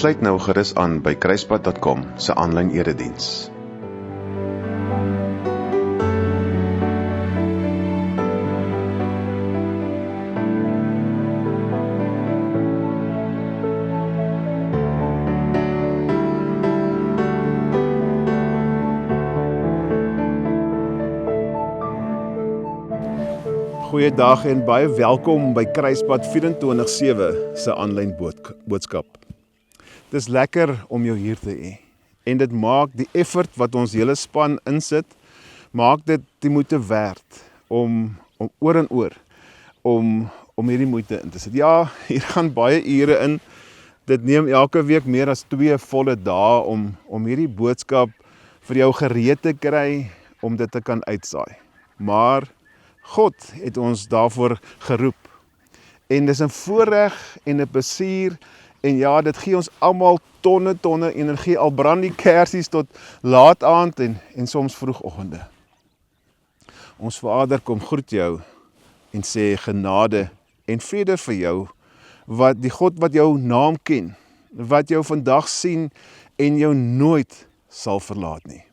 Sluit nou gerus aan by kruispad.com se aanlyn erediens. Goeiedag en baie welkom by Kruispad 24/7 se aanlyn boodskap. Dit is lekker om jou hier te hê. En dit maak die effort wat ons hele span insit, maak dit die moeite werd om oor en oor om hierdie moeite in te sit. Ja, hier gaan baie ure in. Dit neem elke week meer as 2 volle dae om hierdie boodskap vir jou gereed te kry om dit te kan uitsaai. Maar God het ons daarvoor geroep. En dis 'n voorreg en 'n plesier en ja, dit gee ons almal tonne energie, al brand die kersies tot laat aand en soms vroegoggende. Ons Vader kom groet jou en sê genade en vrede vir jou, wat die God wat jou naam ken, wat jou vandag sien en jou nooit sal verlaat nie.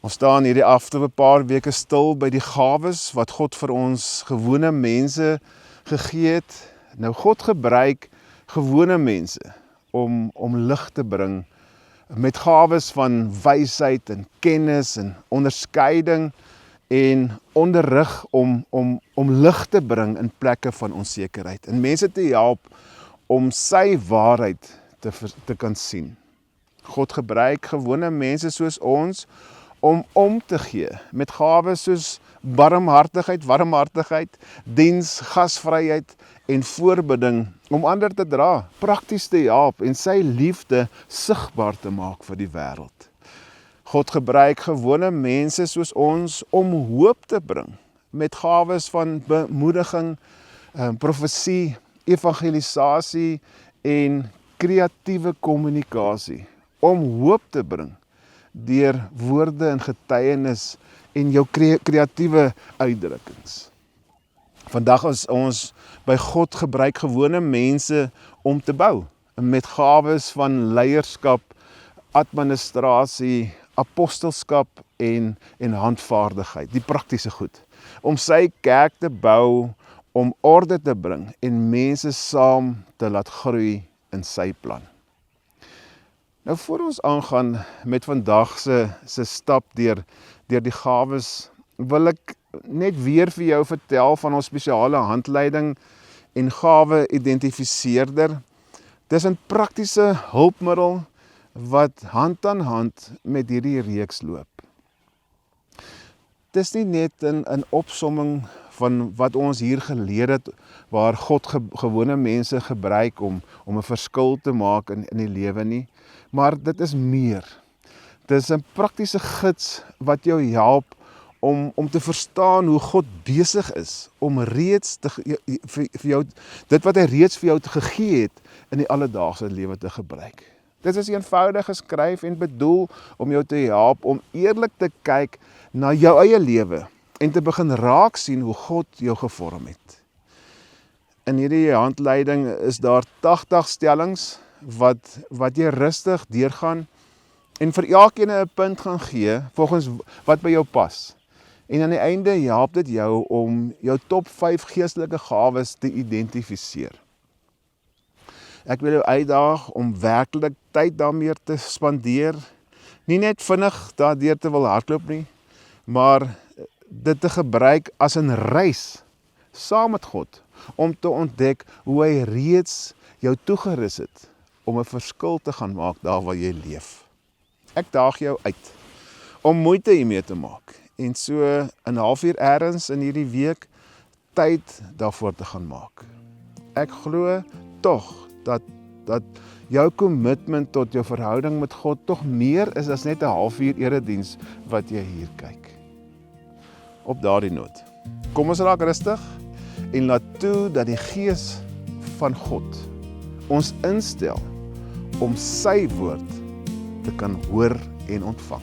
Ons staan hierdie afgelope paar weke stil by die gawes wat God vir ons gewone mense gegee het. Nou God gebruik gewone mense om lig te bring met gawes van wysheid en kennis en onderskeiding en onderrig om lig te bring in plekke van onsekerheid en mense te help om sy waarheid te kan sien. God gebruik gewone mense soos ons om te gee met gawes soos warmhartigheid, diens, gasvryheid en voorbidding om ander te dra, prakties te help en sy liefde sigbaar te maak vir die wêreld. God gebruik gewone mense soos ons om hoop te bring met gawes van bemoediging, profesie, evangelisasie en kreatiewe kommunikasie om hoop te bring deur woorde en getuienis en jou kreatiewe uitdrukkings. Vandag is ons by God gebruik gewone mense om te bou, met gawes van leierskap, administrasie, apostelskap en handvaardigheid, die praktiese goed, om sy kerk te bou, om orde te bring en mense saam te laat groei in sy plan. Nou voor ons aangaan met vandag se stap deur die gawes, wil ek net weer vir jou vertel van ons spesiale handleiding en gawe identifiseerder. Dis 'n praktiese hulpmiddel wat hand aan hand met hierdie reeks loop. Dis nie net 'n opsomming van wat ons hier geleer het, waar God gewone mense gebruik om 'n verskil te maak in die lewe nie, maar dit is meer. Dit is 'n praktiese gids wat jou help om te verstaan hoe God besig is om reeds vir jou dit wat hy reeds vir jou gegee het in die alledaagse lewe te gebruik. Dit is eenvoudig geskryf en bedoel om jou te help om eerlik te kyk na jou eie lewe en te begin raak sien hoe God jou gevorm het. In hierdie handleiding is daar 80 stellings wat jy rustig deurgaan en vir elkeen 'n punt gaan gee volgens wat by jou pas. En aan die einde help dit jou om jou top 5 geestelike gawes te identifiseer. Ek wil jou uitdaag om werklik tyd daarmee te spandeer, nie net vinnig daardeur te wil hardloop nie, maar dit te gebruik as 'n reis saam met God, om te ontdek hoe hy reeds jou toegerus het om 'n verskil te gaan maak daar waar jy leef. Ek daag jou uit om moeite hiermee te maak en so 'n halfuur ergens in hierdie week tyd daarvoor te gaan maak. Ek glo tog dat jou kommitment tot jou verhouding met God tog meer is as net 'n halfuur erediens wat jy hier kyk. Op daardie noot, kom ons raak rustig en laat toe dat die Gees van God ons instel om sy woord te kan hoor en ontvang.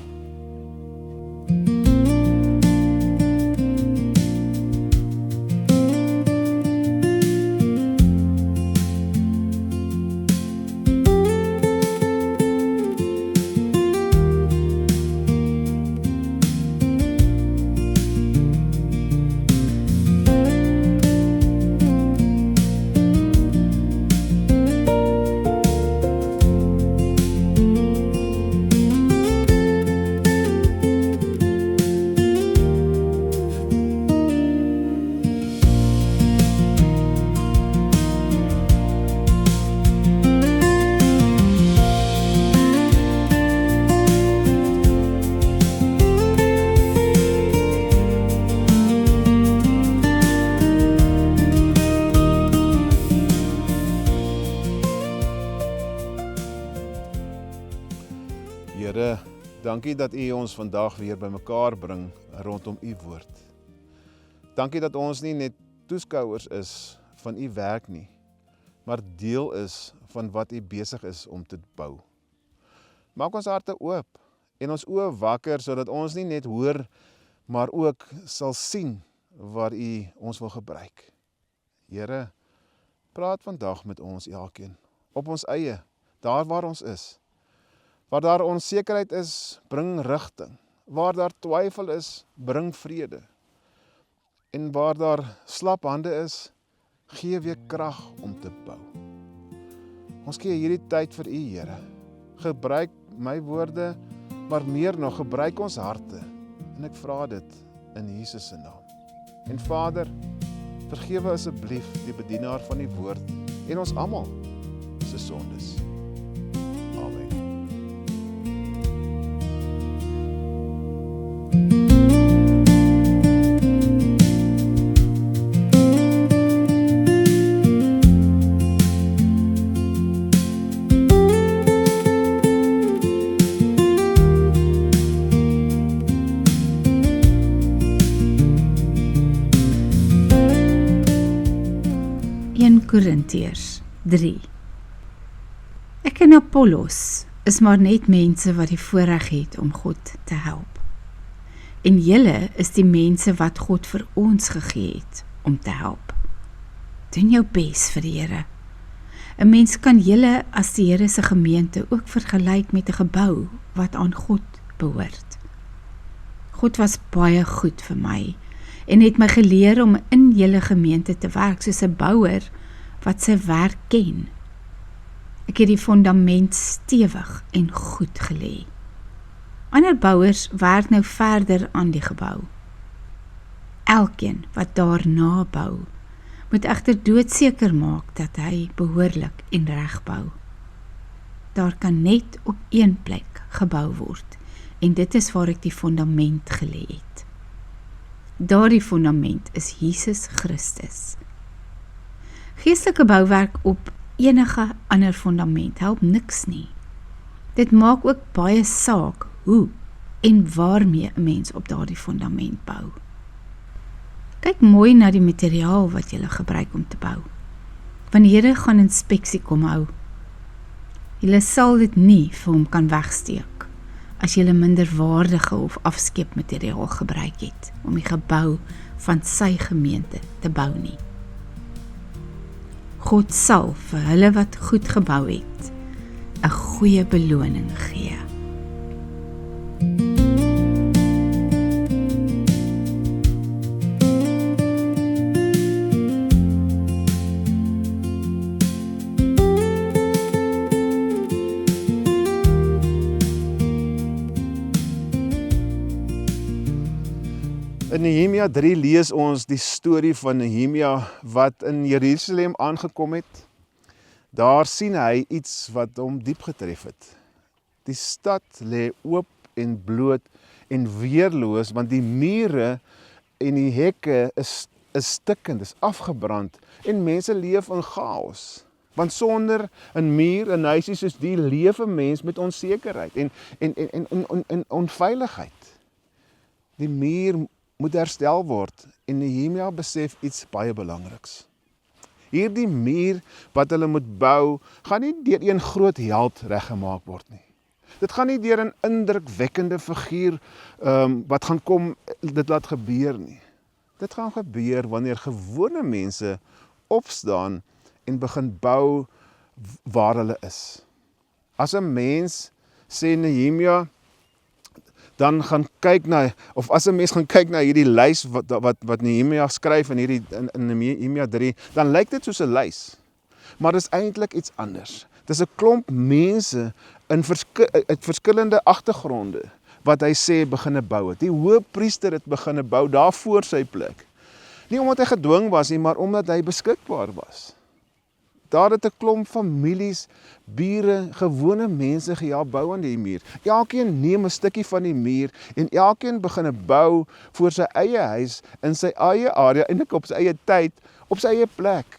Here, dankie dat U ons vandag weer bymekaar bring rondom U woord. Dankie dat ons nie net toeskouers is van U werk nie, maar deel is van wat U besig is om te bou. Maak ons harte oop en ons oë wakker sodat ons nie net hoor, maar ook sal sien waar U ons wil gebruik. Here, praat vandag met ons elkeen, op ons eie, daar waar ons is. Waar daar onsekerheid is, bring rigting. Waar daar twyfel is, bring vrede. En waar daar slap hande is, gee weer krag om te bou. Ons gee hierdie tyd vir U, Here. Gebruik my woorde, maar meer nog, gebruik ons harte. En ek vra dit in Jesus se naam. En Vader, vergewe asseblief die bedienaar van die woord en ons almal se sondes. Amen. Korintiërs 3. Ek en Apollos is maar net mense wat die voorreg het om God te help. En julle is die mense wat God vir ons gegee het om te help. Doen jou bes vir die Here. 'n Mens kan julle as die Here se gemeente ook vergelyk met 'n gebou wat aan God behoort. God was baie goed vir my en het my geleer om in julle gemeente te werk soos 'n bouer wat sy werk ken. Ek het die fundament stewig en goed gelê. Ander bouers werk nou verder aan die gebou. Elkeen wat daarna bou, moet egter doodseker maak dat hy behoorlik en reg bou. Daar kan net op een plek gebou word, en dit is waar ek die fundament gelê het. Daardie fundament is Jesus Christus. Geestelike bouwerk op enige ander fundament help niks nie. Dit maak ook baie saak hoe en waarmee 'n mens op daardie fundament bou. Kyk mooi na die materiaal wat jy gebruik om te bou. Want die Here gaan inspeksie kom hou. Jy sal dit nie vir hom kan wegsteek as jy minderwaardige of afskeepmateriaal gebruik het om die gebou van sy gemeente te bou nie. God sal vir hulle wat goed gebou het, 'n goeie beloning gee. In Nehemia 3 lees ons die storie van Nehemia wat in Jerusalem aangekom het. Daar sien hy iets wat hom diep getref het. Die stad lê oop en bloot en weerloos, want die mure en die hekke is stikkend, is afgebrand en mense leef in chaos. Want sonder 'n muur, 'n huisie soos die, leef 'n mens met onsekerheid en onveiligheid. Die muur moet herstel word en Nehemia besef iets baie belangriks. Hierdie muur wat hulle moet bou, gaan nie deur een groot held reggemaak word nie. Dit gaan nie deur 'n indrukwekkende figuur wat gaan kom dit laat gebeur nie. Dit gaan gebeur wanneer gewone mense opstaan en begin bou waar hulle is. As 'n mens, sê Nehemia, dan gaan kyk na, of as 'n mens gaan kyk na hierdie lys wat Nehemia skryf in Nehemia 3, dan lyk dit soos 'n lys. Maar dit is eintlik iets anders. Dit is 'n klomp mense uit verskillende agtergronde wat hy sê beginne bou het. Die hoëpriester het beginne bou daar voor sy plek. Nie omdat hy gedwing was nie, maar omdat hy beskikbaar was. Daar het 'n klomp families, bure, gewone mense gehelp bou aan die muur. Elkeen neem 'n stukkie van die muur en elkeen begin bou voor sy eie huis, in sy eie area, en op sy eie tyd, op sy eie plek.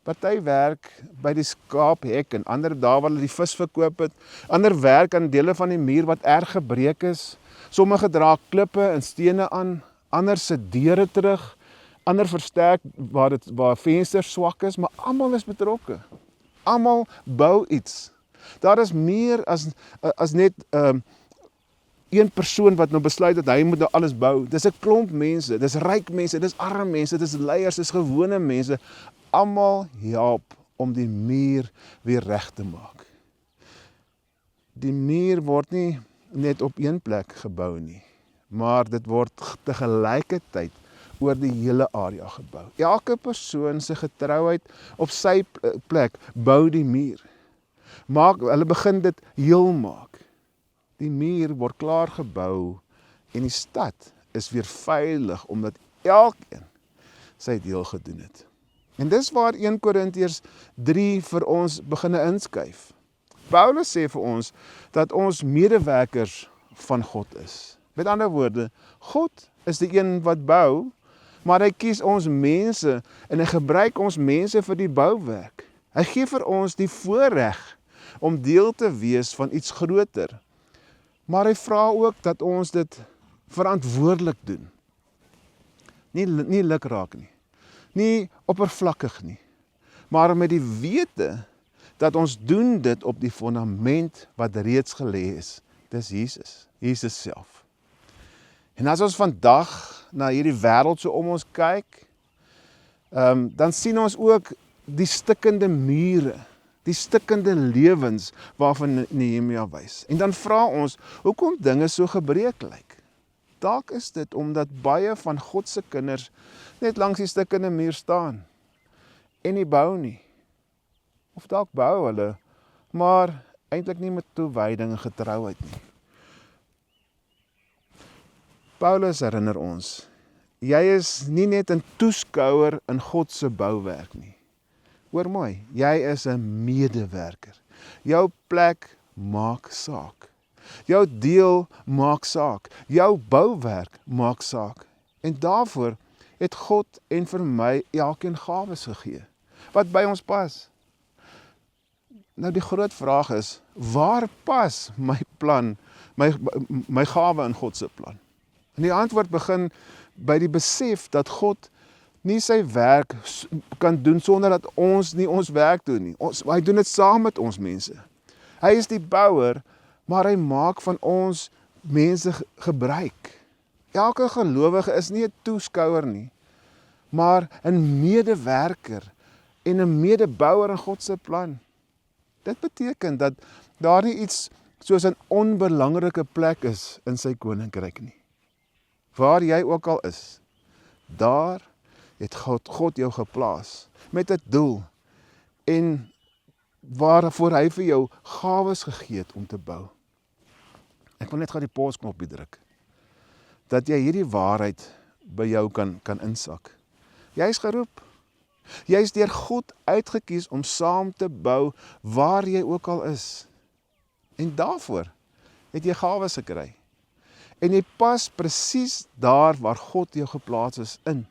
Party werk by die skaaphek en ander daar waar hulle die vis verkoop het. Ander werk aan dele van die muur wat erg gebreek is. Sommige dra klippe en stene aan, ander sit deure terug, ander versterk waar vensters swak is, maar almal is betrokke. Almal bou iets. Daar is meer as net een persoon wat nou besluit dat hy moet nou alles bou. Dis 'n klomp mense, dis ryk mense, dis arm mense, dis leiers, dis gewone mense. Almal help om die muur weer reg te maak. Die muur word nie net op een plek gebou nie, maar dit word tegelykertyd oor die hele area gebou. Elke persoon se getrouheid op sy plek bou die muur. Hulle begin dit heel maak. Die muur word klaar gebou en die stad is weer veilig omdat elkeen sy deel gedoen het. En dis waar 1 Korintiërs 3 vir ons begin inskuif. Paulus sê vir ons dat ons medewerkers van God is. Met ander woorde, God is die een wat bou, maar hy kies ons mense en hy gebruik ons mense vir die bouwerk. Hy gee vir ons die voorreg om deel te wees van iets groter. Maar hy vra ook dat ons dit verantwoordelik doen. Nie lukraak nie. Nie oppervlakkig nie. Maar met die wete dat ons doen dit op die fundament wat reeds gelê is. Dis Jesus self. En as ons vandag na hierdie wêreld so om ons kyk, dan sien ons ook die stikkende mure, die stikkende lewens waarvan Nehemia wys. En dan vra ons, hoekom dinge so gebreek lyk? Dalk is dit omdat baie van God se kinders net langs die stikkende muur staan en nie bou nie. Of dalk bou hulle, maar eintlik nie met toewyding en getrouheid nie. Paulus herinner ons, jy is nie net 'n toeskouer in God se bouwerk nie. Hoor mooi, jy is 'n medewerker. Jou plek maak saak. Jou deel maak saak. Jou bouwerk maak saak. En daarvoor het God en vir my elkeen gawes gegee, wat by ons pas. Nou die groot vraag is, waar pas my plan, my gawe in God se plan? En die antwoord begin by die besef dat God nie sy werk kan doen sonder dat ons nie ons werk doen nie. Hy doen dit saam met ons mense. Hy is die bouer, maar hy maak van ons mense gebruik. Elke gelowige is nie 'n toeskouer nie, maar 'n medewerker en 'n medebouer in God se plan. Dit beteken dat daar nie iets soos 'n onbelangrike plek is in sy koninkryk nie. Waar jy ook al is, daar het God jou geplaas met 'n doel en waarvoor hy vir jou gawes gegee het om te bou. Ek wil net gou die pausknopie druk, dat jy hierdie waarheid by jou kan insak. Jy is geroep. Jy is deur God uitgekies om saam te bou waar jy ook al is. En daarvoor het jy gawes gekry. En jy pas presies daar waar God jou geplaas is in.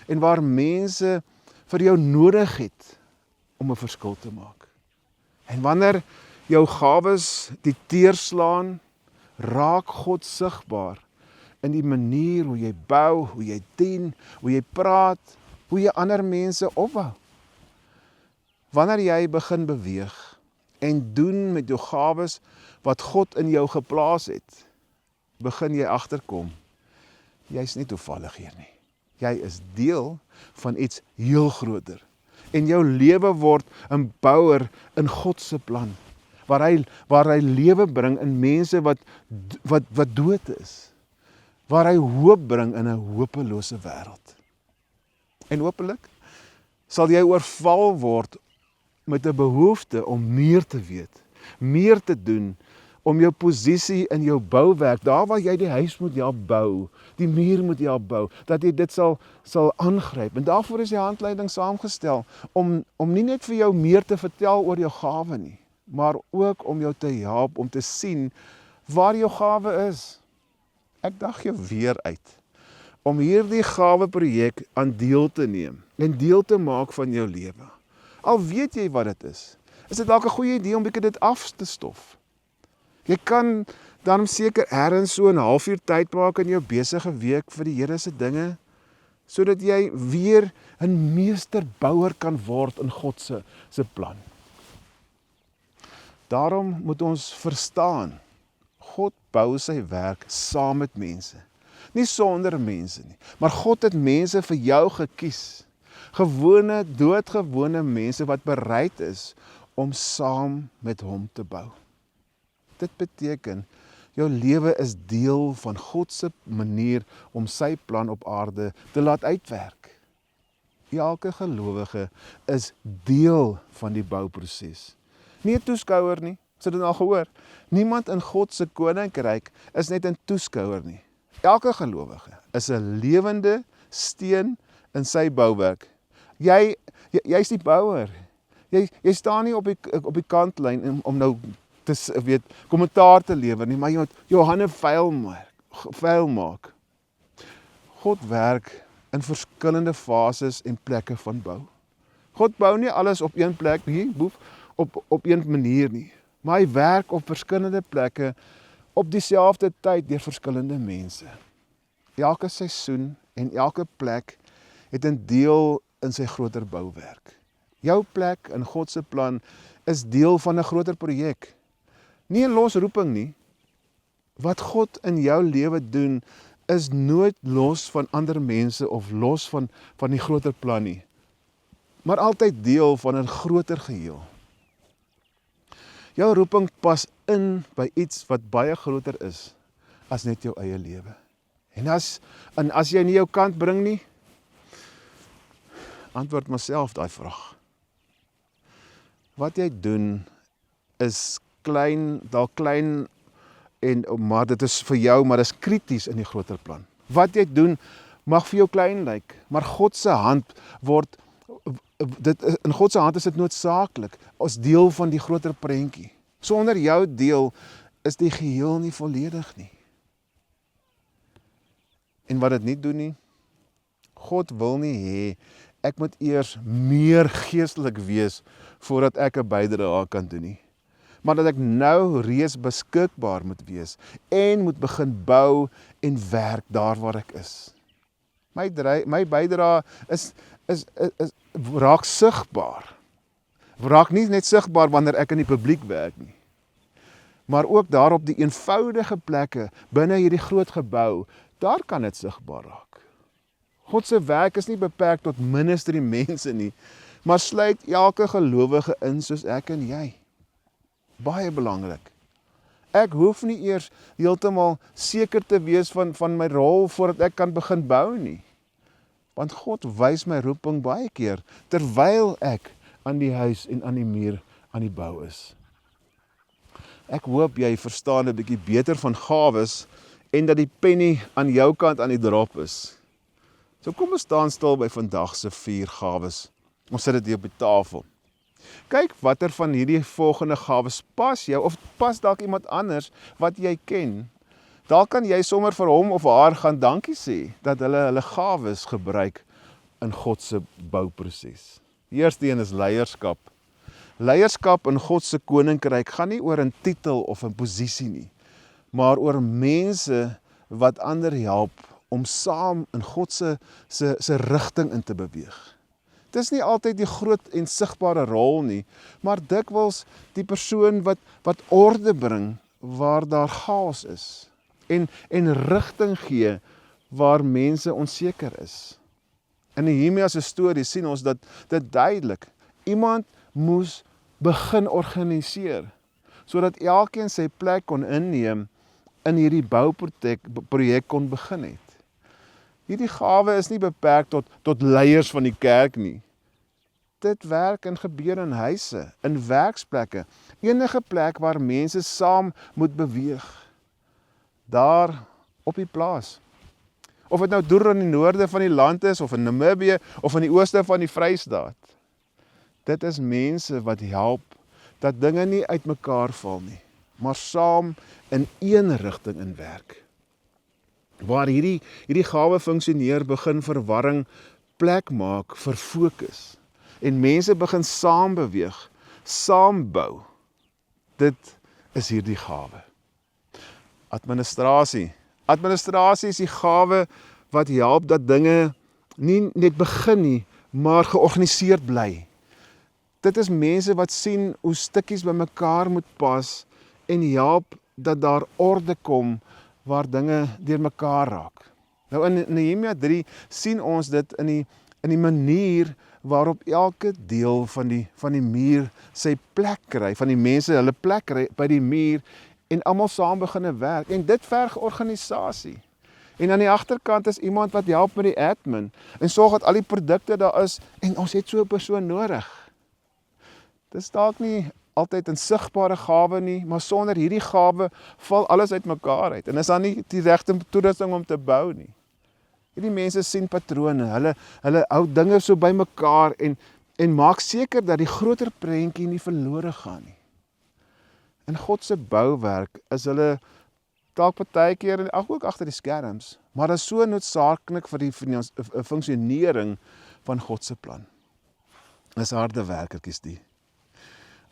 En waar mense vir jou nodig het om 'n verskil te maak. En wanneer jou gawes die teer slaan, raak God sigbaar in die manier hoe jy bou, hoe jy dien, hoe jy praat, hoe jy ander mense opbou. Wanneer jy begin beweeg en doen met jou gawes wat God in jou geplaas het, begin jy agterkom, jy's nie toevallig hier nie. Jy is deel van iets heel groter. En jou lewe word 'n bouer in God se plan, waar hy lewe bring in mense wat dood is, waar hy hoop bring in 'n hopelose wêreld. En hopelik sal jy oorval word met 'n behoefte om meer te weet, meer te doen, om jou posisie in jou bouwerk, daar waar jy die huis moet help bou, die muur moet help bou, dat jy dit sal aangryp. En daarvoor is die handleiding saamgestel, om nie net vir jou meer te vertel oor jou gawe nie, maar ook om jou te help om te sien waar jou gawe is. Ek daag jou weer uit om hierdie gawe projek aan deel te neem en deel te maak van jou lewe. Al weet jy wat dit is dit dalk 'n goeie idee om bietjie dit af te stof. Jy kan dan seker ergens so 'n halfuur tyd maak in jou besige week vir die Here se dinge, sodat jy weer 'n meesterbouer kan word in God se plan. Daarom moet ons verstaan, God bou sy werk saam met mense. Nie sonder mense nie, maar God het mense vir jou gekies. Gewone, doodgewone mense wat bereid is om saam met hom te bou. Dit beteken, jou lewe is deel van God se manier om sy plan op aarde te laat uitwerk. Elke gelowige is deel van die bouproses. Nie 'n toeskouer nie, het dit al gehoor. Niemand in God se koninkryk is net 'n toeskouer nie. Elke gelowige is 'n lewende steen in sy bouwerk. Jy's die bouer. Jy staan nie op die kantlyn om nou te kommentaar te lewer nie, maar jy moet jou hande vuil maak. God werk in verskillende fases en plekke van bou. God bou nie alles op een plek nie, op een manier nie, maar hy werk op verskillende plekke op dieselfde tyd deur verskillende mense. Elke seisoen en elke plek het 'n deel in sy groter bouwerk. Jou plek in God se plan is deel van 'n groter projek. Nie 'n los roeping nie. Wat God in jou lewe doen, is nooit los van ander mense of los van die groter plan nie, maar altyd deel van 'n groter geheel. Jou roeping pas in by iets wat baie groter is as net jou eie lewe. En as jy nie jou kant bring nie, antwoord myself daai vraag. Wat jy doen is dalk klein, maar dit is vir jou, maar dit is krities in die groter plan. Wat jy doen mag vir jou klein lyk, maar God se hand in God se hand is dit noodsaaklik as deel van die groter prentjie. Sonder jou deel is die geheel nie volledig nie. En wat dit nie doen nie, God wil nie hê ek moet eers meer geestelik wees voordat ek 'n bydrae kan doen nie. Maar dat ek nou reeds beskikbaar moet wees en moet begin bou en werk daar waar ek is. My bydrae raak sigbaar. Raak nie net sigbaar wanneer ek in die publiek werk nie, maar ook daar op die eenvoudige plekke binne hierdie groot gebou, daar kan dit sigbaar raak. God se werk is nie beperk tot ministry mense nie, maar sluit elke gelowige in soos ek en jy. Baie belangrik. Ek hoef nie eers heeltemal seker te wees van my rol voordat ek kan begin bou nie. Want God wys my roeping baie keer terwyl ek aan die huis en aan die muur aan die bou is. Ek hoop jy verstaan 'n bietjie beter van gawes en dat die penny aan jou kant aan die drop is. So kom ons staan stil by vandag se 4 gawes. Ons sit dit hier op die tafel. Kyk watter van hierdie volgende gawes pas jou of pas dalk iemand anders wat jy ken. Daar kan jy sommer vir hom of haar gaan dankie sê dat hulle gawes gebruik in God se bouproses. Die eerste een is leierskap. Leierskap in God se koninkryk gaan nie oor 'n titel of 'n posisie nie, maar oor mense wat ander help om saam in God se rigting in te beweeg. Dit is nie altyd die groot en sigbare rol nie, maar dikwels die persoon wat orde bring waar daar chaos is en rigting gee waar mense onseker is. In Nehemia se storie sien ons dat dit duidelik, iemand moes begin organiseer, sodat elkeen sy plek kon inneem in hierdie bouprojek kon begin het. Hierdie gawe is nie beperk tot leiers van die kerk nie. Dit werk en gebeur in huise, in werksplekke, enige plek waar mense saam moet beweeg. Daar op die plaas. Of dit nou deur in die noorde van die land is, of in Namibië, of in die ooste van die Vrystaat. Dit is mense wat help dat dinge nie uitmekaar val nie, maar saam in een rigting in werk. Waar hierdie gawe funksioneer, begin verwarring plek maak vir fokus. en mense begin saam beweeg, saam bou. Dit is hierdie gawe. Administrasie. Administrasie is die gawe wat help dat dinge nie net begin nie, maar georganiseerd bly. Dit is mense wat sien hoe stukkies by mekaar moet pas en help dat daar orde kom waar dinge deur mekaar raak. Nou in Nehemia 3 sien ons dit in die manier waarop elke deel van die muur sy plek kry, van die mense hulle plek kry by die muur en almal saam beginne werk. En dit verg organisasie. En aan die agterkant is iemand wat help met die admin en sorg dat al die produkte daar is en ons het so 'n persoon nodig. Dis dalk nie altyd 'n sigbare gawe nie, maar sonder hierdie gawe val alles uitmekaar uit en is daar nie die regte toerusting om te bou nie. Hierdie mense sien patrone, hulle hou dinge so bymekaar en maak seker dat die groter prentjie nie verlore gaan nie. In God se bouwerk is hulle dalk partykeer ook agter die skerms, maar dit is so noodsaaklik vir die funksionering van God se plan. Dis harde werkertjies die.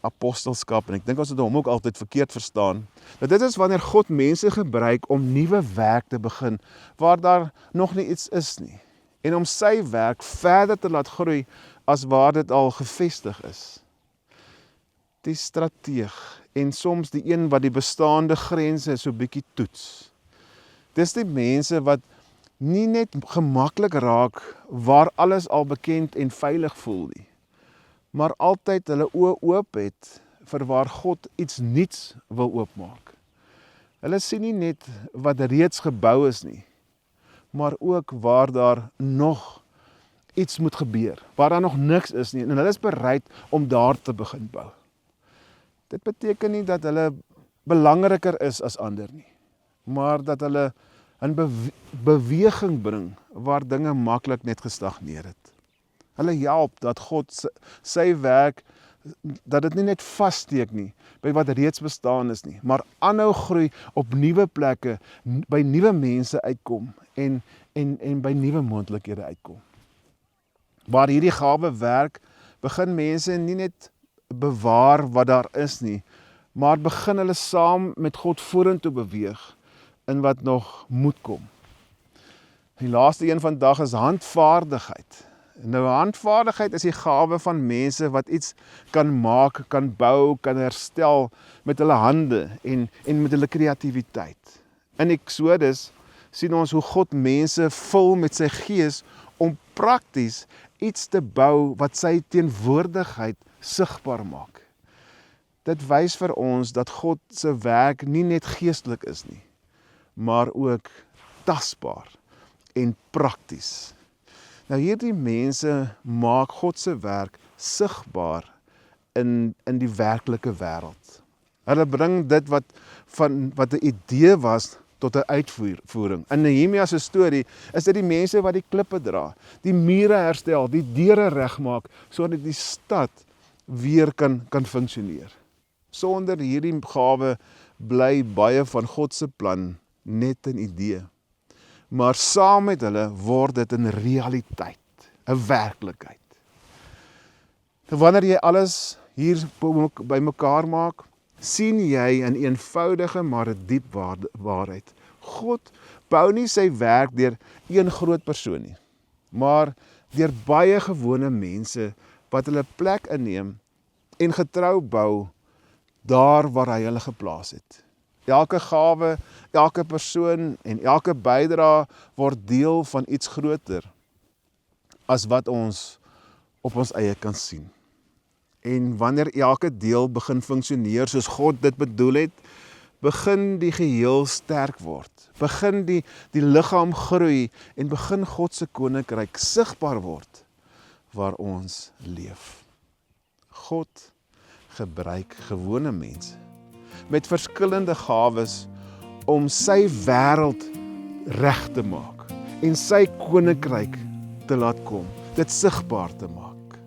Apostelskap, en ek dink ons het hom ook altyd verkeerd verstaan, dat dit is wanneer God mense gebruik om nuwe werk te begin, waar daar nog nie iets is nie, en om sy werk verder te laat groei, as waar dit al gevestig is. Die strateeg, en soms die een wat die bestaande grense so bietjie toets. Dis die mense wat nie net gemaklik raak, waar alles al bekend en veilig voel nie, maar altyd hulle oë oop het vir waar God iets nuuts wil oopmaak. Hulle sien nie net wat reeds gebou is nie, maar ook waar daar nog iets moet gebeur, waar daar nog niks is nie, en hulle is bereid om daar te begin bou. Dit beteken nie dat hulle belangriker is as ander nie, maar dat hulle 'n beweging bring waar dinge maklik net gestagneer het. Hulle help dat God sy werk, dat dit nie net vassteek nie, by wat reeds bestaan is nie, maar aanhou groei op nuwe plekke, by nuwe mense uitkom, en by nuwe moontlikhede uitkom. Waar hierdie gawe werk, begin mense nie net bewaar wat daar is nie, maar begin hulle saam met God vorentoe beweeg, in wat nog moet kom. Die laaste een vandag is handvaardigheid. Nou, handvaardigheid is die gawe van mense wat iets kan maak, kan bou, kan herstel met hulle hande en met hulle kreatiwiteit. In Exodus sien ons hoe God mense vul met sy gees om prakties iets te bou wat sy teenwoordigheid sigbaar maak. Dit wys vir ons dat God se werk nie net geestelik is nie, maar ook tasbaar en prakties. Nou hierdie mense maak God se werk sigbaar in die werklike wêreld. Hulle bring dit wat 'n idee was tot 'n uitvoering. In Nehemia se storie is dit die mense wat die klippe dra, die mure herstel, die deure regmaak sodat die stad weer kan funksioneer. Sonder hierdie gawe bly baie van God se plan net 'n idee. Maar saam met hulle word dit 'n realiteit, 'n werklikheid. Wanneer jy alles hier by mekaar maak, sien jy 'n eenvoudige maar 'n diep waarheid. God bou nie sy werk deur een groot persoon nie, maar deur baie gewone mense wat hulle plek inneem en getrou bou daar waar hy hulle geplaas het. Elke gawe, elke persoon en elke bydrae word deel van iets groter as wat ons op ons eie kan sien. En wanneer elke deel begin funksioneer soos God dit bedoel het, begin die geheel sterk word, begin die liggaam groei en begin God se koninkryk sigbaar word waar ons leef. God gebruik gewone mense met verskillende gawes om sy wêreld reg te maak en sy koninkryk te laat kom, dit sigbaar te maak.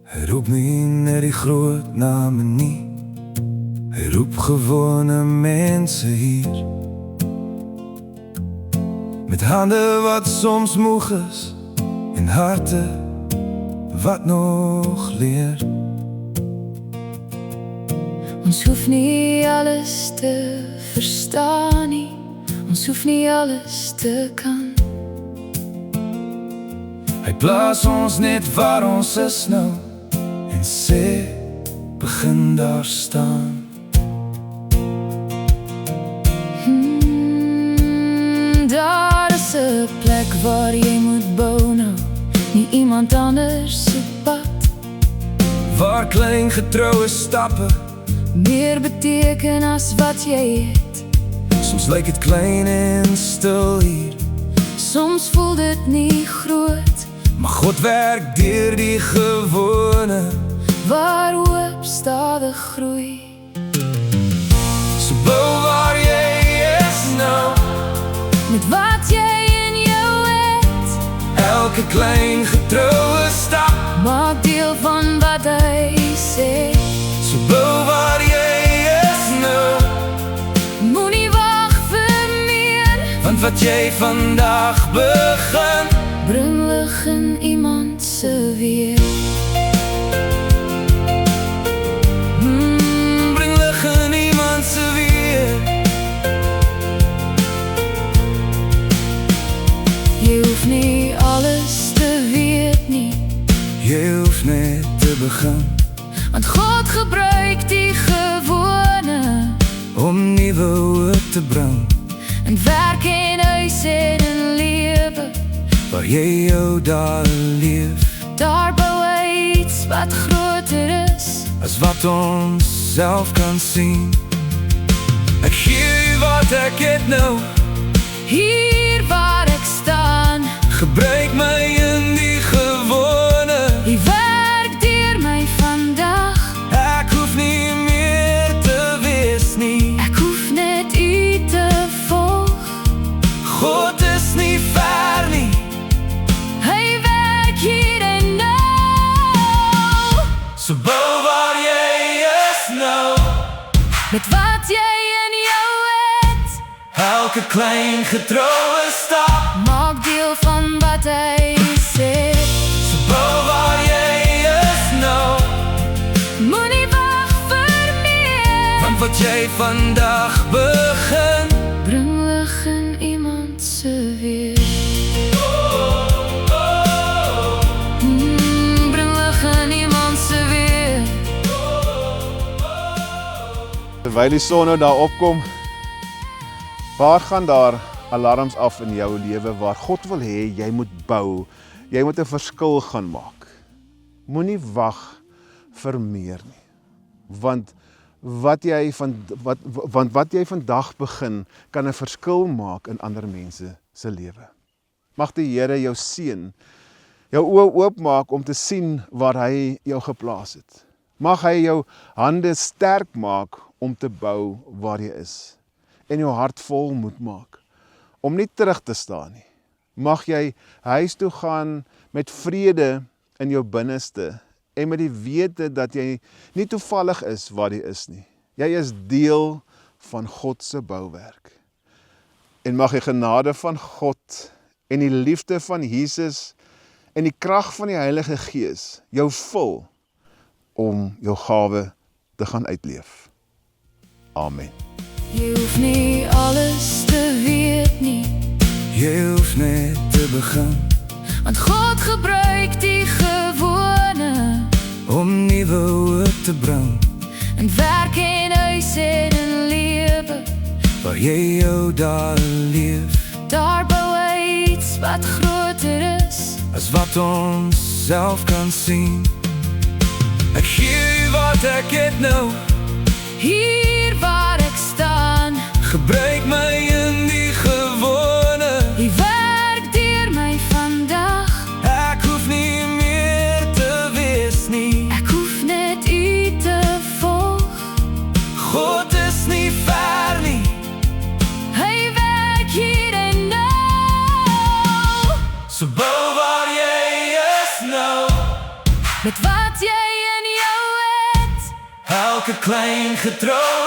Hy roep nie net die groot name nie, hy roep gewone mense hier, met hande wat soms moeg is en harte wat nog leer. Ons hoef nie alles te verstaan nie, ons hoef nie alles te kan. Hy plaas ons net waar ons is nou en sê, begin daar staan. Daar is 'n plek waar jy moet bou nou, nie iemand anders se pad. Waar klein getroue stappe Meer beteken as wat jy het. soms lyk dit klein en stil hier, Soms voel dit nie groot, maar God werk deur die gewone. waar hoop stadig groei. So bou waar jy is nou, Met wat jy in jou het, elke klein getroue stap. maak deel van wat hy sê. So bou waar jy is nou, Moenie wag vir meer, want wat jy vandag begin, bring lig in iemand se weer. bring lig in iemand se weer. Jy hoef nie alles te weet nie, Jy hoef net te begin want God gebruik die gewone om nuwe hoop te bring, in werk en huis en in lewe. waar jy jou daar leef, Daar bou hy iets wat groter is. as wat ons self kan sien. Ek gee u wat ek het nou, Hier waar ek staan, gebruik my in die gewone. hy werk deur my vandag. Ek hoef nie meer te wees nie, Ek hoef net u te volg. God is nie ver nie. Hy werk hier en nou. So bou waar jy is nou, Met wat jy in jou het, elke klein getroue stap. maak deel van wat hy sê. So bou waar jy is nou, Moenie wag vir meer, want wat jy vandag begin, bring lig in iemand se weer. Bring lig in iemand se weer. Terwyl die son nou daar opkom, waar gaan daar alarms af in jou lewe waar God wil hê jy moet bou, jy moet 'n verskil gaan maak. Moenie wag vir meer nie. Want wat jy vandag begin, kan 'n verskil maak in ander mense se lewe. Mag die Here jou seën, jou oë oopmaak om te sien waar hy jou geplaas het. Mag hy jou hande sterk maak om te bou waar jy is en jou hart vol moed maak om nie terug te staan nie. Mag jy huis toe gaan met vrede in jou binneste en met die wete dat jy nie toevallig is waar jy is nie. Jy is deel van God se bouwerk. En mag die genade van God en die liefde van Jesus en die krag van die Heilige Gees jou vul om jou gawe te gaan uitleef. Amen. Jy hoef nie alles te weet nie, jy hoef net te begin, want God gebruik die gewone om nuwe hoop te bring, in werk en huis en in lewe. waar jy jou daar leef, Daar bou hy iets wat groter is. as wat ons self kan sien. Ek gee u wat ek het nou, Hier waar ek staan, gebruik my in die gewone. hy werk deur my vandag. Ek hoef nie meer te wees nie, Ek hoef net u te volg. God is nie ver nie. Hy werk hier en nou. So bou waar jy is nou, Met wat jy in jou het, elke klein getroue